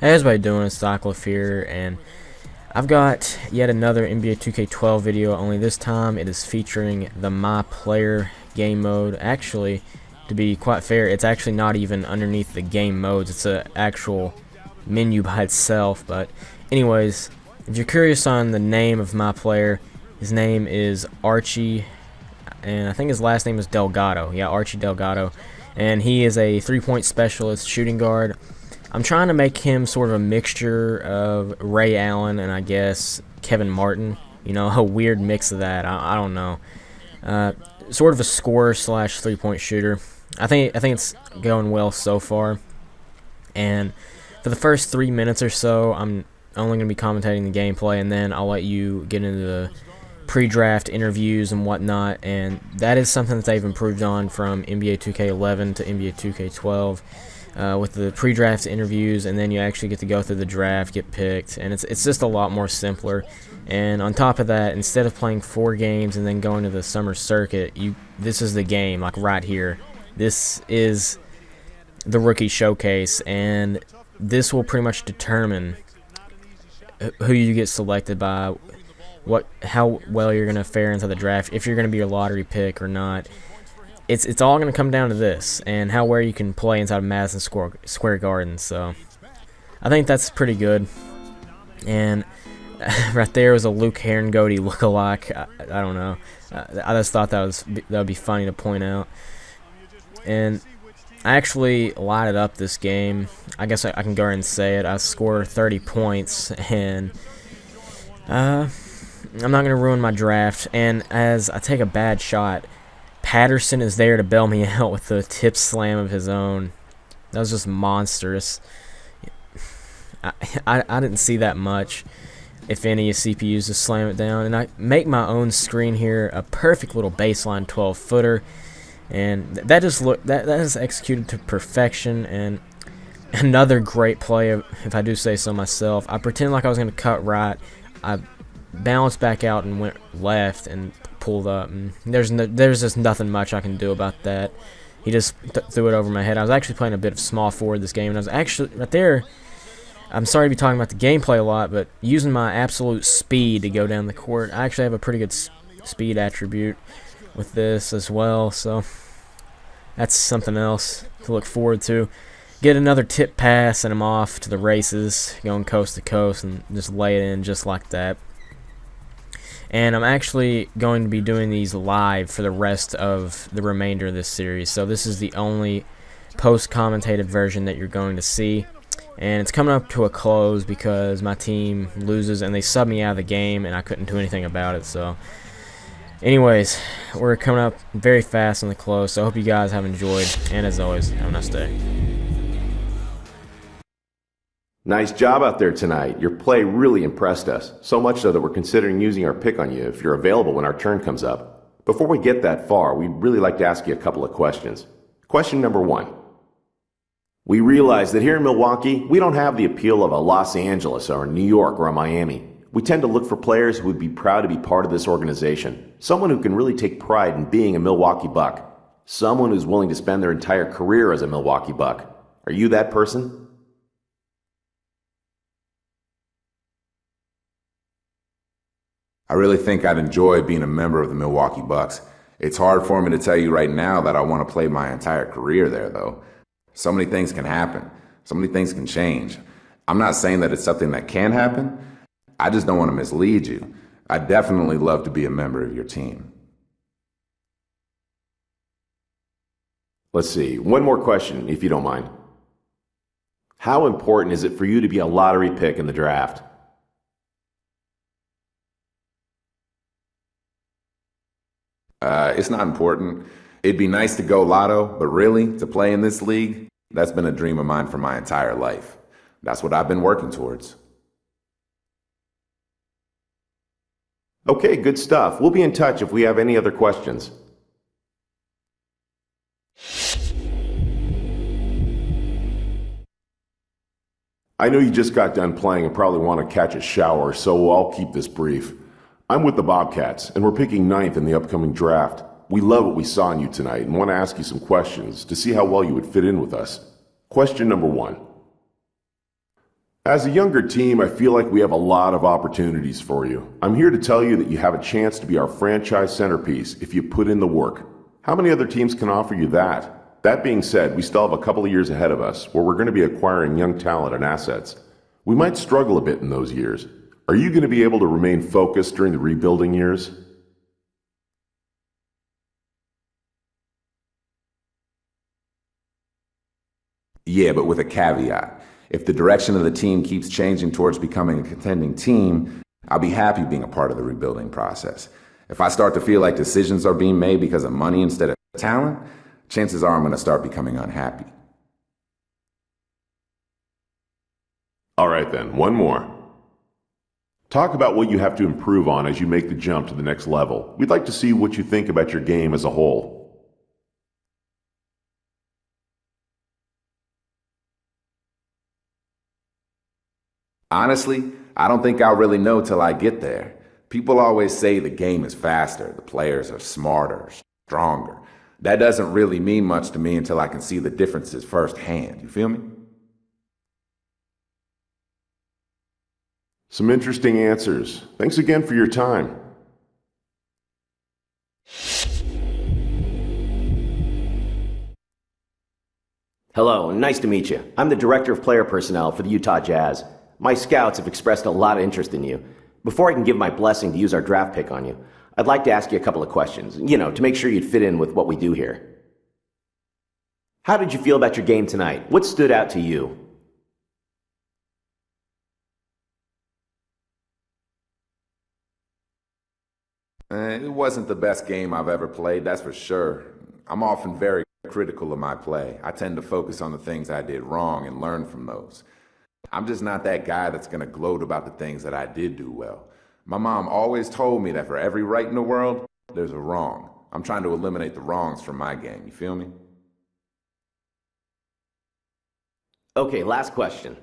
Hey, how's everybody doing? It's Cyclif here, and I've got yet another NBA 2K12 video, only this time it is featuring the My Player game mode. Actually, to be quite fair, it's actually not even underneath the game modes, it's an actual menu by itself. But anyways, if you're curious on the name of My Player, his name is Archie, and I think his last name is Delgado. Yeah, Archie Delgado, and he is a three-point specialist shooting guard. I'm trying to make him sort of a mixture of Ray Allen and I guess Kevin Martin. You know, a weird mix of that. I don't know. Sort of a scorer slash three-point shooter. I think it's going well so far. And for the first 3 minutes or so, I'm only going to be commentating the gameplay, and then I'll let you get into the pre-draft interviews and whatnot. And that is something that they've improved on from NBA 2K11 to NBA 2K12. With the pre-draft interviews, and then you actually get to go through the draft, get picked, and it's just a lot more simpler. And on top of that, instead of playing 4 games and then going to the summer circuit, this is the game, like right here. This is the rookie showcase, and this will pretty much determine who you get selected by, how well you're going to fare into the draft, if you're going to be a lottery pick or not. It's all going to come down to this and how well you can play inside of Madison Square Garden. So I think that's pretty good. And right there was a Luke Herringody lookalike. I don't know. I just thought that would be funny to point out. And I actually lighted up this game. I guess I can go ahead and say it. I scored 30 points, and I'm not going to ruin my draft. And as I take a bad shot, Patterson is there to bail me out with a tip slam of his own. That was just monstrous. I didn't see that much, if any, of CPUs to slam it down. And I make my own screen here, a perfect little baseline 12-footer. And that is executed to perfection. And another great play, if I do say so myself. I pretended like I was going to cut right. I bounced back out and went left and pulled up, and there's just nothing much I can do about that. He just threw it over my head. I was actually playing a bit of small forward this game, and I was actually right there. I'm sorry to be talking about the gameplay a lot, but using my absolute speed to go down the court, I actually have a pretty good speed attribute with this as well, so that's something else to look forward to. Get another tip pass, and I'm off to the races, going coast to coast, and just lay it in just like that. And I'm actually going to be doing these live for the rest of the remainder of this series. So this is the only post-commentated version that you're going to see. And it's coming up to a close because my team loses and they sub me out of the game, and I couldn't do anything about it. So anyways, we're coming up very fast on the close. So I hope you guys have enjoyed. And as always, have a nice day. Nice job out there tonight. Your play really impressed us, so much so that we're considering using our pick on you if you're available when our turn comes up. Before we get that far, we'd really like to ask you a couple of questions. Question number 1. We realize that here in Milwaukee, we don't have the appeal of a Los Angeles or a New York or a Miami. We tend to look for players who would be proud to be part of this organization, someone who can really take pride in being a Milwaukee Buck, someone who's willing to spend their entire career as a Milwaukee Buck. Are you that person? I really think I'd enjoy being a member of the Milwaukee Bucks. It's hard for me to tell you right now that I want to play my entire career there, though. So many things can happen. So many things can change. I'm not saying that it's something that can happen. I just don't want to mislead you. I'd definitely love to be a member of your team. Let's see. One more question, if you don't mind. How important is it for you to be a lottery pick in the draft? It's not important. It'd be nice to go lotto, but really, to play in this league, that's been a dream of mine for my entire life. That's what I've been working towards. Okay, good stuff. We'll be in touch if we have any other questions. I know you just got done playing and probably want to catch a shower, so I'll keep this brief. I'm with the Bobcats, and we're picking 9th in the upcoming draft. We love what we saw in you tonight and want to ask you some questions to see how well you would fit in with us. Question number 1. As a younger team, I feel like we have a lot of opportunities for you. I'm here to tell you that you have a chance to be our franchise centerpiece if you put in the work. How many other teams can offer you that? That being said, we still have a couple of years ahead of us where we're going to be acquiring young talent and assets. We might struggle a bit in those years. Are you going to be able to remain focused during the rebuilding years? Yeah, but with a caveat. If the direction of the team keeps changing towards becoming a contending team, I'll be happy being a part of the rebuilding process. If I start to feel like decisions are being made because of money instead of talent, chances are I'm going to start becoming unhappy. All right then, one more. Talk about what you have to improve on as you make the jump to the next level. We'd like to see what you think about your game as a whole. Honestly, I don't think I'll really know till I get there. People always say the game is faster, the players are smarter, stronger. That doesn't really mean much to me until I can see the differences firsthand. You feel me? Some interesting answers. Thanks again for your time. Hello, nice to meet you. I'm the Director of Player Personnel for the Utah Jazz. My scouts have expressed a lot of interest in you. Before I can give my blessing to use our draft pick on you, I'd like to ask you a couple of questions, to make sure you'd fit in with what we do here. How did you feel about your game tonight? What stood out to you? It wasn't the best game I've ever played, that's for sure. I'm often very critical of my play. I tend to focus on the things I did wrong and learn from those. I'm just not that guy that's going to gloat about the things that I did do well. My mom always told me that for every right in the world, there's a wrong. I'm trying to eliminate the wrongs from my game, you feel me? Okay, last question.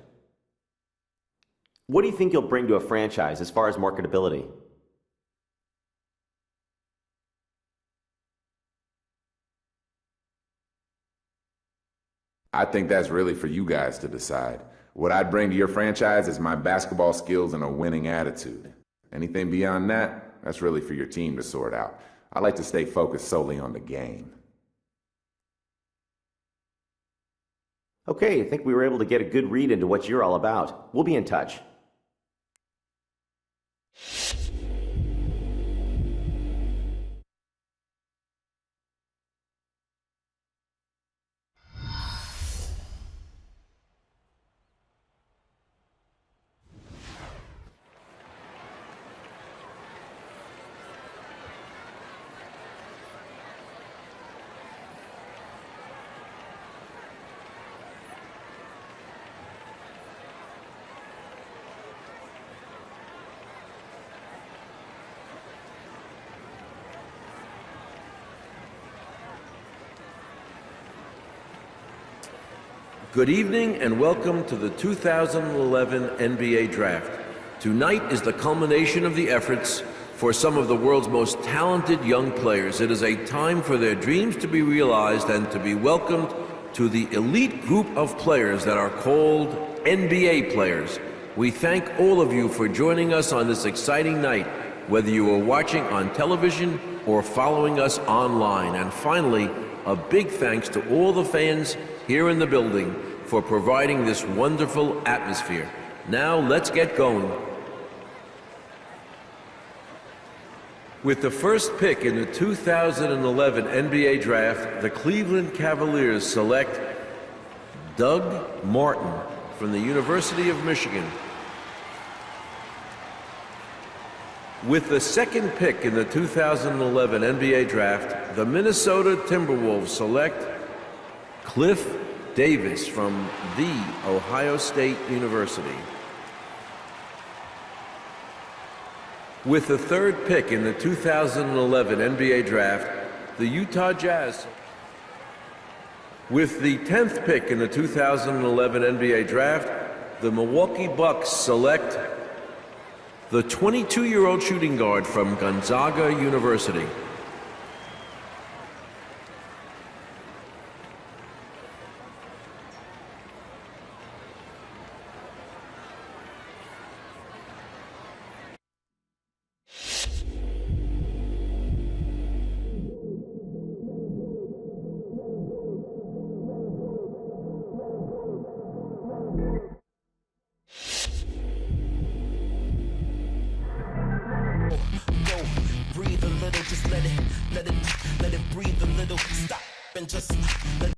What do you think you'll bring to a franchise as far as marketability? I think that's really for you guys to decide. What I'd bring to your franchise is my basketball skills and a winning attitude. Anything beyond that, that's really for your team to sort out. I like to stay focused solely on the game. Okay, I think we were able to get a good read into what you're all about. We'll be in touch. Good evening and welcome to the 2011 NBA Draft. Tonight is the culmination of the efforts for some of the world's most talented young players. It is a time for their dreams to be realized and to be welcomed to the elite group of players that are called NBA players. We thank all of you for joining us on this exciting night, whether you are watching on television or following us online. And finally, a big thanks to all the fans here in the building for providing this wonderful atmosphere. Now let's get going. With the first pick in the 2011 NBA Draft, the Cleveland Cavaliers select Doug Martin from the University of Michigan. With the second pick in the 2011 NBA Draft, the Minnesota Timberwolves select Cliff Davis from The Ohio State University. With the third pick in the 2011 NBA Draft, the Utah Jazz. With the 10th pick in the 2011 NBA Draft, the Milwaukee Bucks select the 22-year-old shooting guard from Gonzaga University. breathe a little, stop and just let